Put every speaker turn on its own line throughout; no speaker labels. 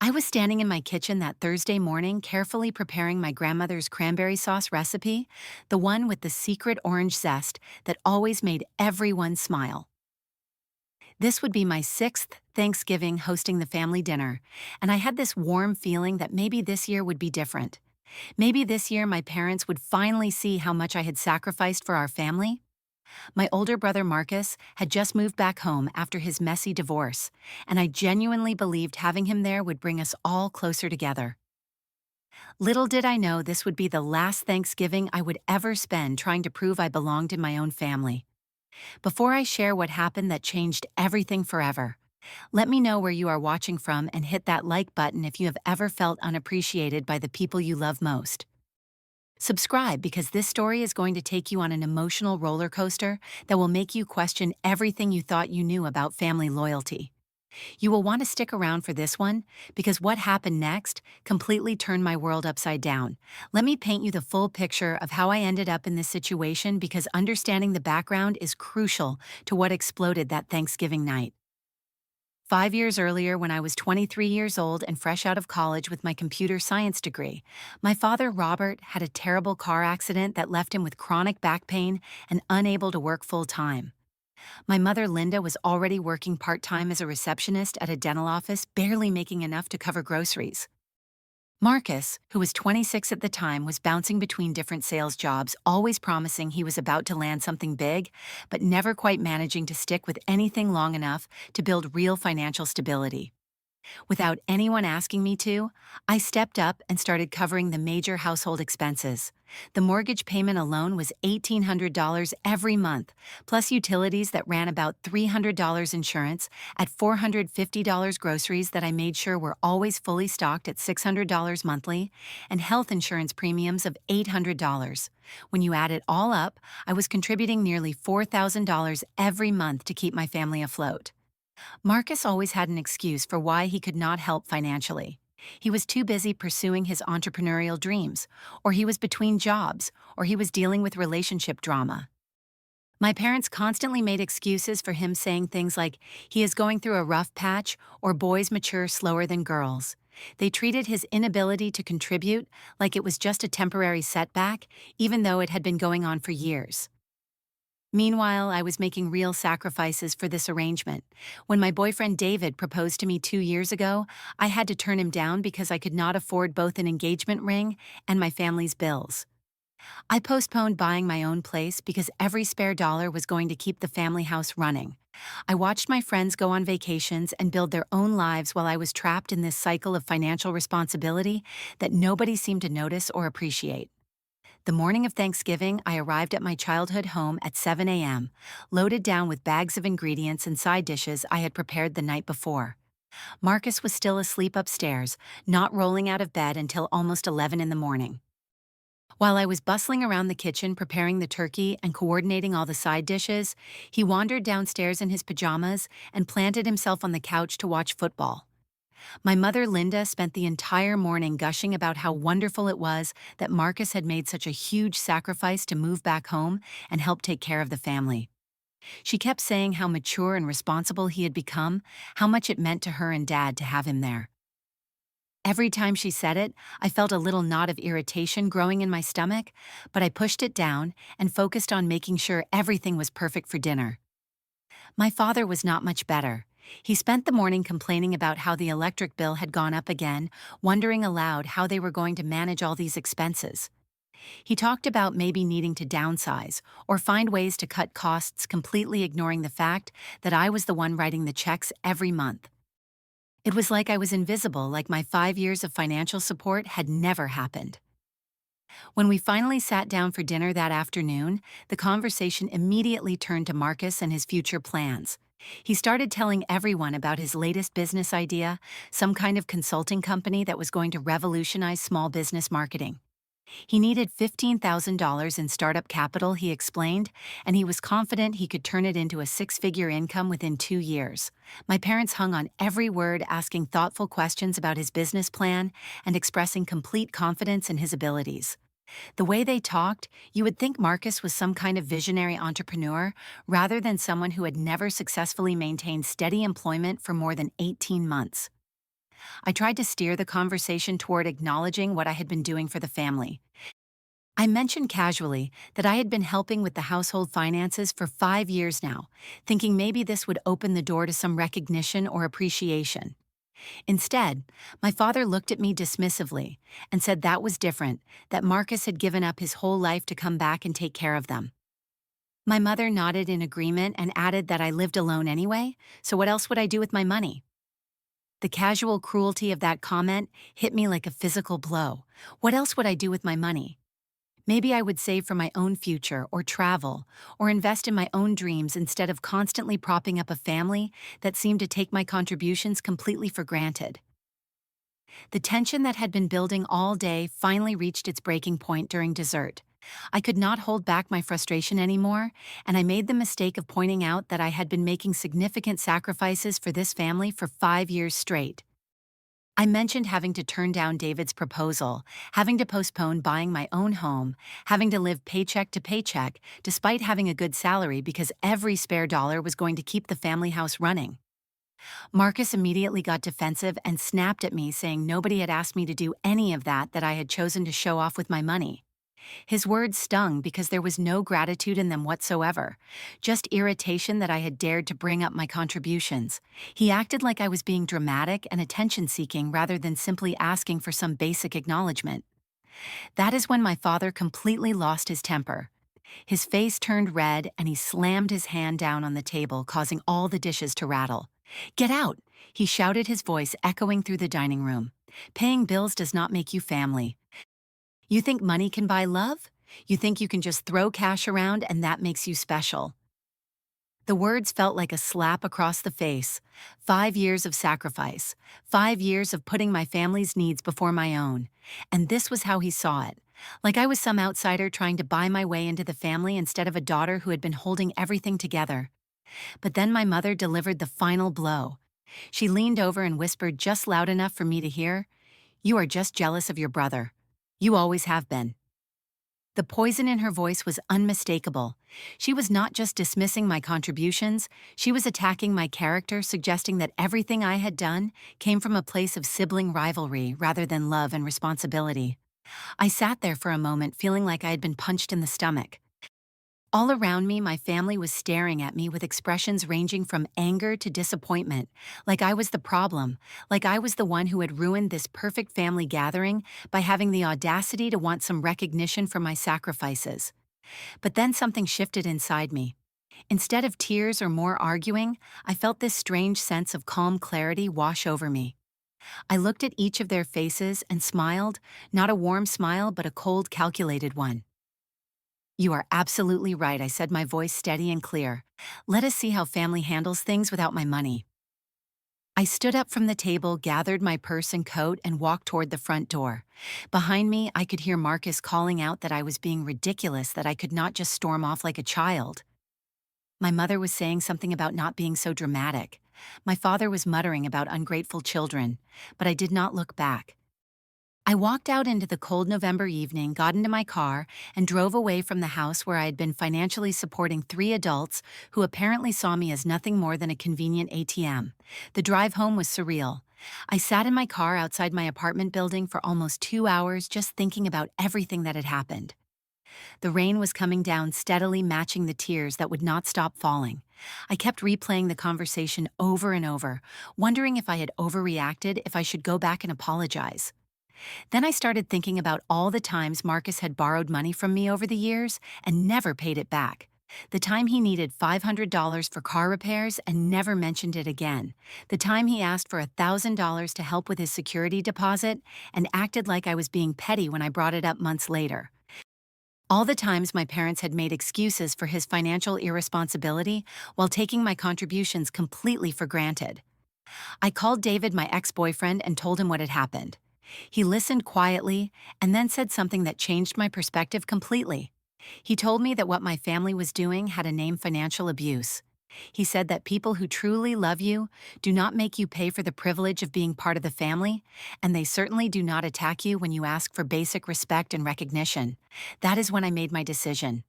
I was standing in my kitchen that Thursday morning, carefully preparing my grandmother's cranberry sauce recipe, the one with the secret orange zest that always made everyone smile. This would be my sixth Thanksgiving hosting the family dinner, and I had this warm feeling that maybe this year would be different. Maybe this year my parents would finally see how much I had sacrificed for our family. My older brother Marcus had just moved back home after his messy divorce, and I genuinely believed having him there would bring us all closer together. Little did I know this would be the last Thanksgiving I would ever spend trying to prove I belonged in my own family. Before I share what happened that changed everything forever, let me know where you are watching from and hit that like button if you have ever felt unappreciated by the people you love most. Subscribe because this story is going to take you on an emotional roller coaster that will make you question everything you thought you knew about family loyalty. You will want to stick around for this one because what happened next completely turned my world upside down. Let me paint you the full picture of how I ended up in this situation because understanding the background is crucial to what exploded that Thanksgiving night. 5 years earlier, when I was 23 years old and fresh out of college with my computer science degree, my father, Robert, had a terrible car accident that left him with chronic back pain and unable to work full-time. My mother, Linda, was already working part-time as a receptionist at a dental office, barely making enough to cover groceries. Marcus, who was 26 at the time, was bouncing between different sales jobs, always promising he was about to land something big, but never quite managing to stick with anything long enough to build real financial stability. Without anyone asking me to, I stepped up and started covering the major household expenses. The mortgage payment alone was $1,800 every month, plus utilities that ran about $300 insurance, at $450 groceries that I made sure were always fully stocked at $600 monthly, and health insurance premiums of $800. When you add it all up, I was contributing nearly $4,000 every month to keep my family afloat. Marcus always had an excuse for why he could not help financially. He was too busy pursuing his entrepreneurial dreams, or he was between jobs, or he was dealing with relationship drama. My parents constantly made excuses for him, saying things like, he is going through a rough patch, or boys mature slower than girls. They treated his inability to contribute like it was just a temporary setback, even though it had been going on for years. Meanwhile, I was making real sacrifices for this arrangement. When my boyfriend David proposed to me 2 years ago, I had to turn him down because I could not afford both an engagement ring and my family's bills. I postponed buying my own place because every spare dollar was going to keep the family house running. I watched my friends go on vacations and build their own lives while I was trapped in this cycle of financial responsibility that nobody seemed to notice or appreciate. The morning of Thanksgiving, I arrived at my childhood home at 7 a.m., loaded down with bags of ingredients and side dishes I had prepared the night before. Marcus was still asleep upstairs, not rolling out of bed until almost 11 in the morning. While I was bustling around the kitchen preparing the turkey and coordinating all the side dishes, he wandered downstairs in his pajamas and planted himself on the couch to watch football. My mother, Linda, spent the entire morning gushing about how wonderful it was that Marcus had made such a huge sacrifice to move back home and help take care of the family. She kept saying how mature and responsible he had become, how much it meant to her and Dad to have him there. Every time she said it, I felt a little knot of irritation growing in my stomach, but I pushed it down and focused on making sure everything was perfect for dinner. My father was not much better. He spent the morning complaining about how the electric bill had gone up again, wondering aloud how they were going to manage all these expenses. He talked about maybe needing to downsize or find ways to cut costs, completely ignoring the fact that I was the one writing the checks every month. It was like I was invisible, like my 5 years of financial support had never happened. When we finally sat down for dinner that afternoon, the conversation immediately turned to Marcus and his future plans. He started telling everyone about his latest business idea, some kind of consulting company that was going to revolutionize small business marketing. He needed $15,000 in startup capital, he explained, and he was confident he could turn it into a six-figure income within 2 years. My parents hung on every word, asking thoughtful questions about his business plan and expressing complete confidence in his abilities. The way they talked, you would think Marcus was some kind of visionary entrepreneur rather than someone who had never successfully maintained steady employment for more than 18 months. I tried to steer the conversation toward acknowledging what I had been doing for the family. I mentioned casually that I had been helping with the household finances for 5 years now, thinking maybe this would open the door to some recognition or appreciation. Instead, my father looked at me dismissively and said that was different, that Marcus had given up his whole life to come back and take care of them. My mother nodded in agreement and added that I lived alone anyway, so what else would I do with my money? The casual cruelty of that comment hit me like a physical blow. What else would I do with my money? Maybe I would save for my own future, or travel, or invest in my own dreams instead of constantly propping up a family that seemed to take my contributions completely for granted. The tension that had been building all day finally reached its breaking point during dessert. I could not hold back my frustration anymore, and I made the mistake of pointing out that I had been making significant sacrifices for this family for 5 years straight. I mentioned having to turn down David's proposal, having to postpone buying my own home, having to live paycheck to paycheck, despite having a good salary because every spare dollar was going to keep the family house running. Marcus immediately got defensive and snapped at me, saying nobody had asked me to do any of that I had chosen to show off with my money. His words stung because there was no gratitude in them whatsoever, just irritation that I had dared to bring up my contributions. He acted like I was being dramatic and attention-seeking rather than simply asking for some basic acknowledgement. That is when my father completely lost his temper. His face turned red and he slammed his hand down on the table, causing all the dishes to rattle. "Get out!" he shouted, his voice echoing through the dining room. "Paying bills does not make you family. You think money can buy love? You think you can just throw cash around and that makes you special." The words felt like a slap across the face. 5 years of sacrifice. 5 years of putting my family's needs before my own. And this was how he saw it. Like I was some outsider trying to buy my way into the family instead of a daughter who had been holding everything together. But then my mother delivered the final blow. She leaned over and whispered just loud enough for me to hear, "You are just jealous of your brother. You always have been." The poison in her voice was unmistakable. She was not just dismissing my contributions, she was attacking my character, suggesting that everything I had done came from a place of sibling rivalry rather than love and responsibility. I sat there for a moment feeling like I had been punched in the stomach. All around me, my family was staring at me with expressions ranging from anger to disappointment, like I was the problem, like I was the one who had ruined this perfect family gathering by having the audacity to want some recognition for my sacrifices. But then something shifted inside me. Instead of tears or more arguing, I felt this strange sense of calm clarity wash over me. I looked at each of their faces and smiled, not a warm smile but a cold, calculated one. "You are absolutely right," I said, my voice steady and clear. "Let us see how family handles things without my money." I stood up from the table, gathered my purse and coat, and walked toward the front door. Behind me, I could hear Marcus calling out that I was being ridiculous, that I could not just storm off like a child. My mother was saying something about not being so dramatic. My father was muttering about ungrateful children, but I did not look back. I walked out into the cold November evening, got into my car, and drove away from the house where I had been financially supporting 3 adults who apparently saw me as nothing more than a convenient ATM. The drive home was surreal. I sat in my car outside my apartment building for almost 2 hours just thinking about everything that had happened. The rain was coming down steadily, matching the tears that would not stop falling. I kept replaying the conversation over and over, wondering if I had overreacted, if I should go back and apologize. Then I started thinking about all the times Marcus had borrowed money from me over the years and never paid it back. The time he needed $500 for car repairs and never mentioned it again. The time he asked for $1,000 to help with his security deposit and acted like I was being petty when I brought it up months later. All the times my parents had made excuses for his financial irresponsibility while taking my contributions completely for granted. I called David, my ex-boyfriend, and told him what had happened. He listened quietly and then said something that changed my perspective completely. He told me that what my family was doing had a name: financial abuse. He said that people who truly love you do not make you pay for the privilege of being part of the family, and they certainly do not attack you when you ask for basic respect and recognition. That is when I made my decision.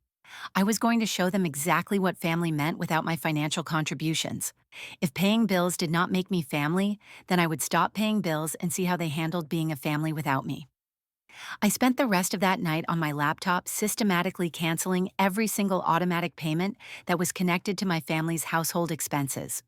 I was going to show them exactly what family meant without my financial contributions. If paying bills did not make me family, then I would stop paying bills and see how they handled being a family without me. I spent the rest of that night on my laptop systematically canceling every single automatic payment that was connected to my family's household expenses.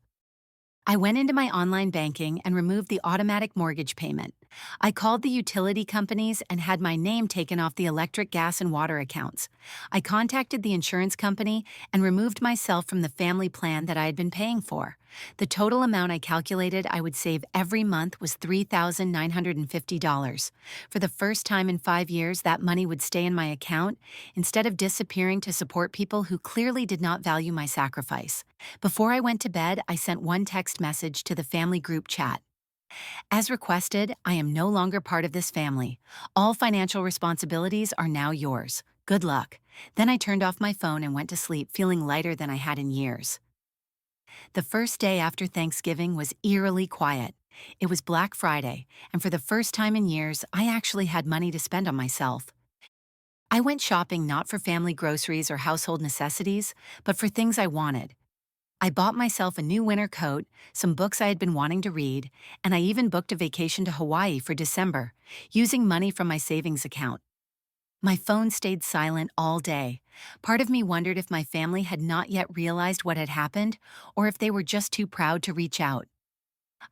I went into my online banking and removed the automatic mortgage payment. I called the utility companies and had my name taken off the electric, gas, and water accounts. I contacted the insurance company and removed myself from the family plan that I had been paying for. The total amount I calculated I would save every month was $3,950. For the first time in 5 years, that money would stay in my account instead of disappearing to support people who clearly did not value my sacrifice. Before I went to bed, I sent one text message to the family group chat. As requested, I am no longer part of this family. All financial responsibilities are now yours. Good luck. Then I turned off my phone and went to sleep feeling lighter than I had in years. The first day after Thanksgiving was eerily quiet. It was Black Friday, and for the first time in years, I actually had money to spend on myself. I went shopping not for family groceries or household necessities, but for things I wanted. I bought myself a new winter coat, some books I had been wanting to read, and I even booked a vacation to Hawaii for December, using money from my savings account. My phone stayed silent all day. Part of me wondered if my family had not yet realized what had happened, or if they were just too proud to reach out.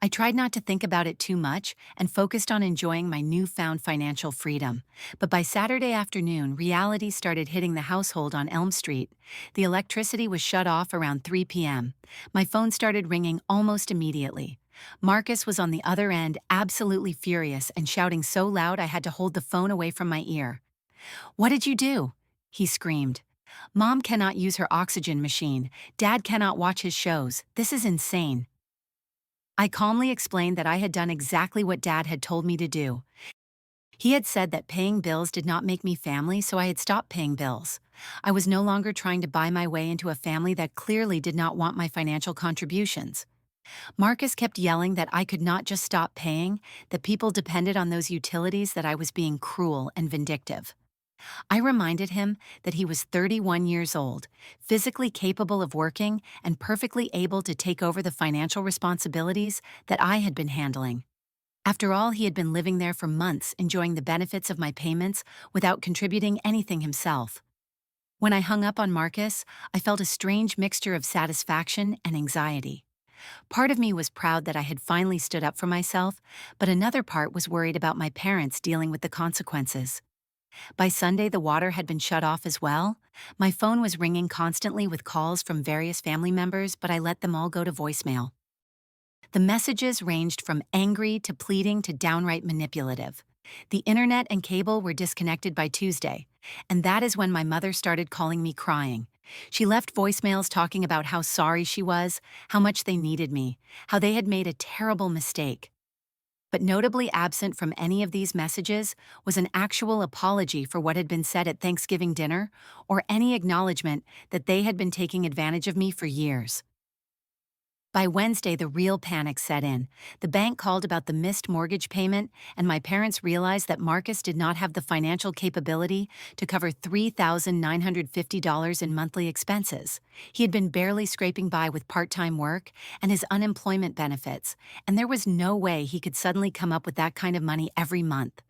I tried not to think about it too much and focused on enjoying my newfound financial freedom. But by Saturday afternoon, reality started hitting the household on Elm Street. The electricity was shut off around 3 p.m. My phone started ringing almost immediately. Marcus was on the other end, absolutely furious and shouting so loud I had to hold the phone away from my ear. "What did you do?" he screamed. "Mom cannot use her oxygen machine. Dad cannot watch his shows. This is insane." I calmly explained that I had done exactly what Dad had told me to do. He had said that paying bills did not make me family, so I had stopped paying bills. I was no longer trying to buy my way into a family that clearly did not want my financial contributions. Marcus kept yelling that I could not just stop paying, that people depended on those utilities, that I was being cruel and vindictive. I reminded him that he was 31 years old, physically capable of working, and perfectly able to take over the financial responsibilities that I had been handling. After all, he had been living there for months, enjoying the benefits of my payments without contributing anything himself. When I hung up on Marcus, I felt a strange mixture of satisfaction and anxiety. Part of me was proud that I had finally stood up for myself, but another part was worried about my parents dealing with the consequences. By Sunday, the water had been shut off as well. My phone was ringing constantly with calls from various family members, but I let them all go to voicemail. The messages ranged from angry to pleading to downright manipulative. The internet and cable were disconnected by Tuesday, and that is when my mother started calling me crying. She left voicemails talking about how sorry she was, how much they needed me, how they had made a terrible mistake. But notably absent from any of these messages was an actual apology for what had been said at Thanksgiving dinner, or any acknowledgement that they had been taking advantage of me for years. By Wednesday, the real panic set in. The bank called about the missed mortgage payment, and my parents realized that Marcus did not have the financial capability to cover $3,950 in monthly expenses. He had been barely scraping by with part-time work and his unemployment benefits, and there was no way he could suddenly come up with that kind of money every month.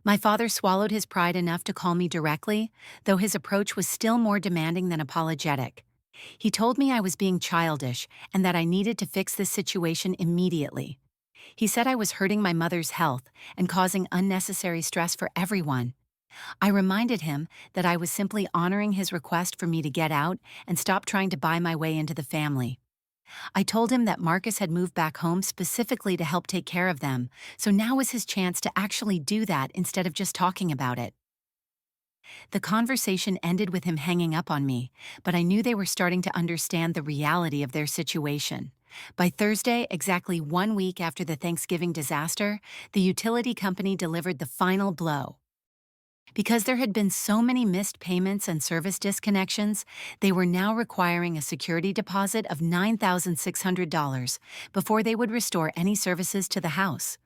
My father swallowed his pride enough to call me directly, though his approach was still more demanding than apologetic. He told me I was being childish and that I needed to fix this situation immediately. He said I was hurting my mother's health and causing unnecessary stress for everyone. I reminded him that I was simply honoring his request for me to get out and stop trying to buy my way into the family. I told him that Marcus had moved back home specifically to help take care of them, so now was his chance to actually do that instead of just talking about it. The conversation ended with him hanging up on me, but I knew they were starting to understand the reality of their situation. By Thursday, exactly 1 week after the Thanksgiving disaster, the utility company delivered the final blow. Because there had been so many missed payments and service disconnections, they were now requiring a security deposit of $9,600 before they would restore any services to the house.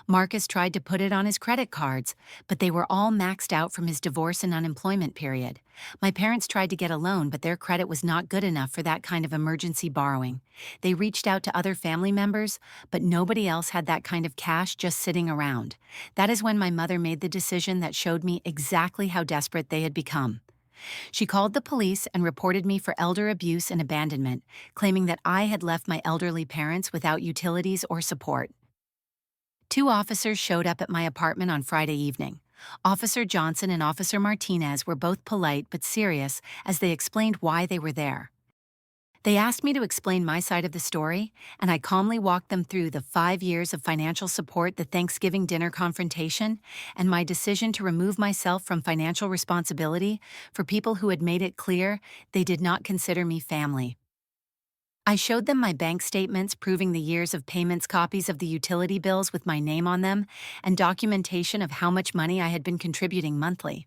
Marcus tried to put it on his credit cards, but they were all maxed out from his divorce and unemployment period. My parents tried to get a loan, but their credit was not good enough for that kind of emergency borrowing. They reached out to other family members, but nobody else had that kind of cash just sitting around. That is when my mother made the decision that showed me exactly how desperate they had become. She called the police and reported me for elder abuse and abandonment, claiming that I had left my elderly parents without utilities or support. Two officers showed up at my apartment on Friday evening. Officer Johnson and Officer Martinez were both polite but serious as they explained why they were there. They asked me to explain my side of the story, and I calmly walked them through the 5 years of financial support, the Thanksgiving dinner confrontation, and my decision to remove myself from financial responsibility for people who had made it clear they did not consider me family. I showed them my bank statements proving the years of payments, copies of the utility bills with my name on them, and documentation of how much money I had been contributing monthly.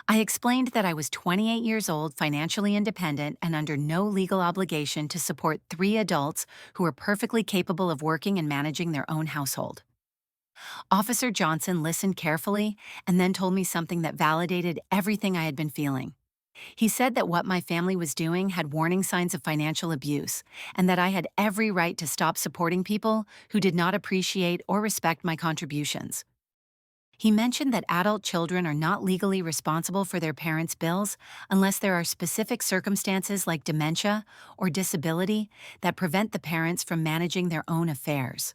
I explained that I was 28 years old, financially independent, and under no legal obligation to support 3 adults who were perfectly capable of working and managing their own household. Officer Johnson listened carefully and then told me something that validated everything I had been feeling. He said that what my family was doing had warning signs of financial abuse, and that I had every right to stop supporting people who did not appreciate or respect my contributions. He mentioned that adult children are not legally responsible for their parents' bills unless there are specific circumstances like dementia or disability that prevent the parents from managing their own affairs.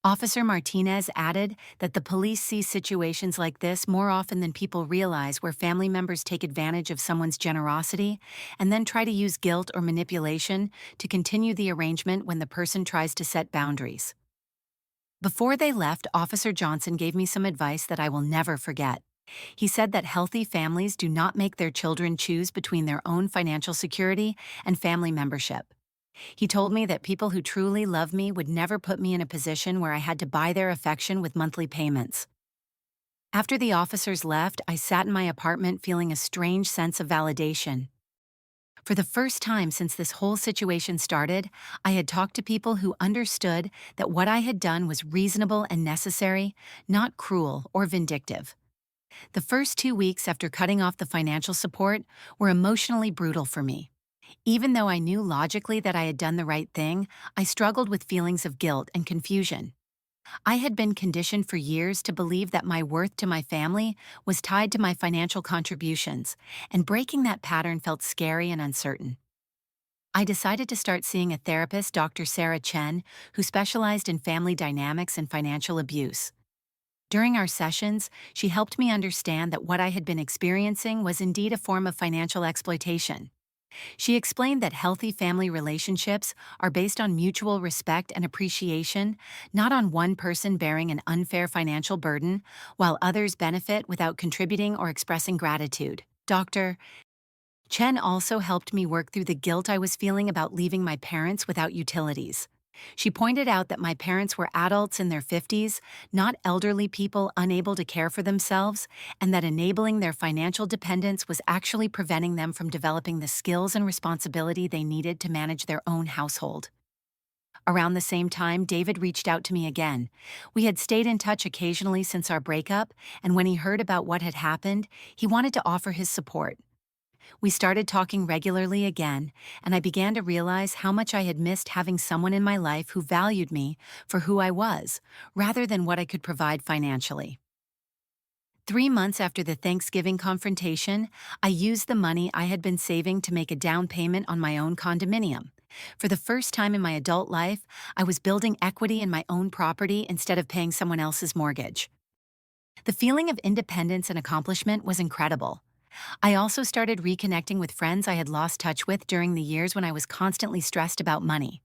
Officer Martinez added that the police see situations like this more often than people realize, where family members take advantage of someone's generosity and then try to use guilt or manipulation to continue the arrangement when the person tries to set boundaries. Before they left, Officer Johnson gave me some advice that I will never forget. He said that healthy families do not make their children choose between their own financial security and family membership. He told me that people who truly love me would never put me in a position where I had to buy their affection with monthly payments. After the officers left, I sat in my apartment feeling a strange sense of validation. For the first time since this whole situation started, I had talked to people who understood that what I had done was reasonable and necessary, not cruel or vindictive. The first 2 weeks after cutting off the financial support were emotionally brutal for me. Even though I knew logically that I had done the right thing, I struggled with feelings of guilt and confusion. I had been conditioned for years to believe that my worth to my family was tied to my financial contributions, and breaking that pattern felt scary and uncertain. I decided to start seeing a therapist, Dr. Sarah Chen, who specialized in family dynamics and financial abuse. During our sessions, she helped me understand that what I had been experiencing was indeed a form of financial exploitation. She explained that healthy family relationships are based on mutual respect and appreciation, not on one person bearing an unfair financial burden, while others benefit without contributing or expressing gratitude. Dr. Chen also helped me work through the guilt I was feeling about leaving my parents without utilities. She pointed out that my parents were adults in their 50s, not elderly people unable to care for themselves, and that enabling their financial dependence was actually preventing them from developing the skills and responsibility they needed to manage their own household. Around the same time, David reached out to me again. We had stayed in touch occasionally since our breakup, and when he heard about what had happened, he wanted to offer his support. We started talking regularly again, and I began to realize how much I had missed having someone in my life who valued me for who I was, rather than what I could provide financially. 3 months after the Thanksgiving confrontation, I used the money I had been saving to make a down payment on my own condominium. For the first time in my adult life, I was building equity in my own property instead of paying someone else's mortgage. The feeling of independence and accomplishment was incredible. I also started reconnecting with friends I had lost touch with during the years when I was constantly stressed about money.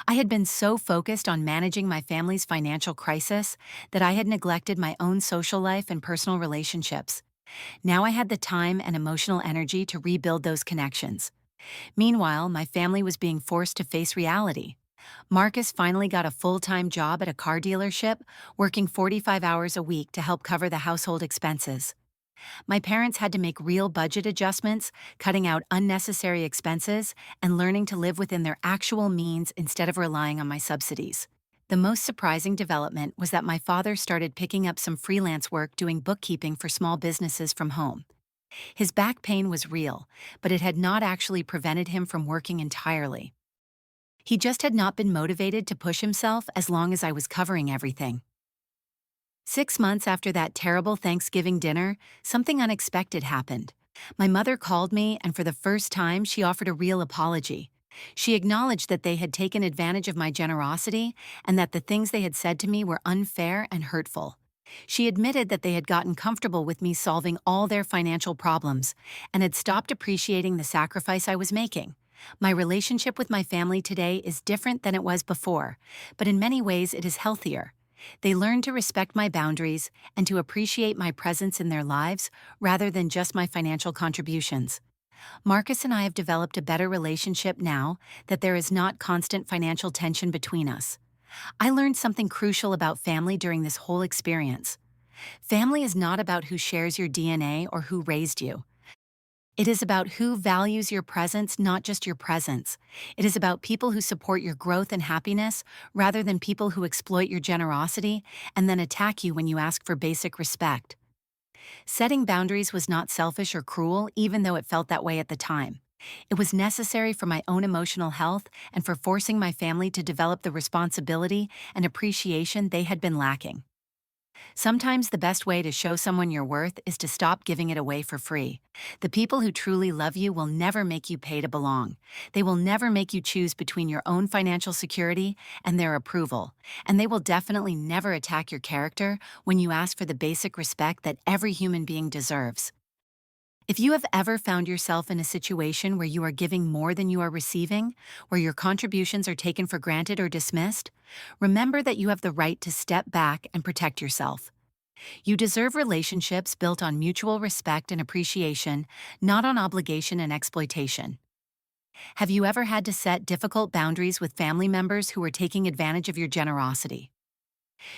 I had been so focused on managing my family's financial crisis that I had neglected my own social life and personal relationships. Now I had the time and emotional energy to rebuild those connections. Meanwhile, my family was being forced to face reality. Marcus finally got a full-time job at a car dealership, working 45 hours a week to help cover the household expenses. My parents had to make real budget adjustments, cutting out unnecessary expenses and learning to live within their actual means instead of relying on my subsidies. The most surprising development was that my father started picking up some freelance work doing bookkeeping for small businesses from home. His back pain was real, but it had not actually prevented him from working entirely. He just had not been motivated to push himself as long as I was covering everything. 6 months after that terrible Thanksgiving dinner, something unexpected happened. My mother called me, and for the first time, she offered a real apology. She acknowledged that they had taken advantage of my generosity and that the things they had said to me were unfair and hurtful. She admitted that they had gotten comfortable with me solving all their financial problems and had stopped appreciating the sacrifice I was making. My relationship with my family today is different than it was before, but in many ways it is healthier. They learned to respect my boundaries and to appreciate my presence in their lives rather than just my financial contributions. Marcus and I have developed a better relationship now that there is not constant financial tension between us. I learned something crucial about family during this whole experience. Family is not about who shares your DNA or who raised you. It is about who values your presence, not just your presence. It is about people who support your growth and happiness rather than people who exploit your generosity and then attack you when you ask for basic respect. Setting boundaries was not selfish or cruel, even though it felt that way at the time. It was necessary for my own emotional health and for forcing my family to develop the responsibility and appreciation they had been lacking. Sometimes the best way to show someone your worth is to stop giving it away for free. The people who truly love you will never make you pay to belong. They will never make you choose between your own financial security and their approval. And they will definitely never attack your character when you ask for the basic respect that every human being deserves. If you have ever found yourself in a situation where you are giving more than you are receiving, where your contributions are taken for granted or dismissed, remember that you have the right to step back and protect yourself. You deserve relationships built on mutual respect and appreciation, not on obligation and exploitation. Have you ever had to set difficult boundaries with family members who were taking advantage of your generosity?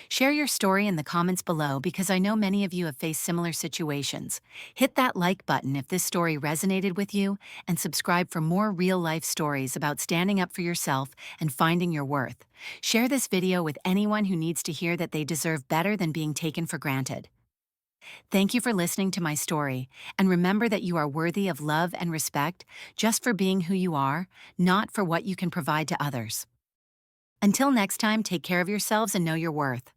Share your story in the comments below because I know many of you have faced similar situations. Hit that like button if this story resonated with you, and subscribe for more real-life stories about standing up for yourself and finding your worth. Share this video with anyone who needs to hear that they deserve better than being taken for granted. Thank you for listening to my story, and remember that you are worthy of love and respect just for being who you are, not for what you can provide to others. Until next time, take care of yourselves and know your worth.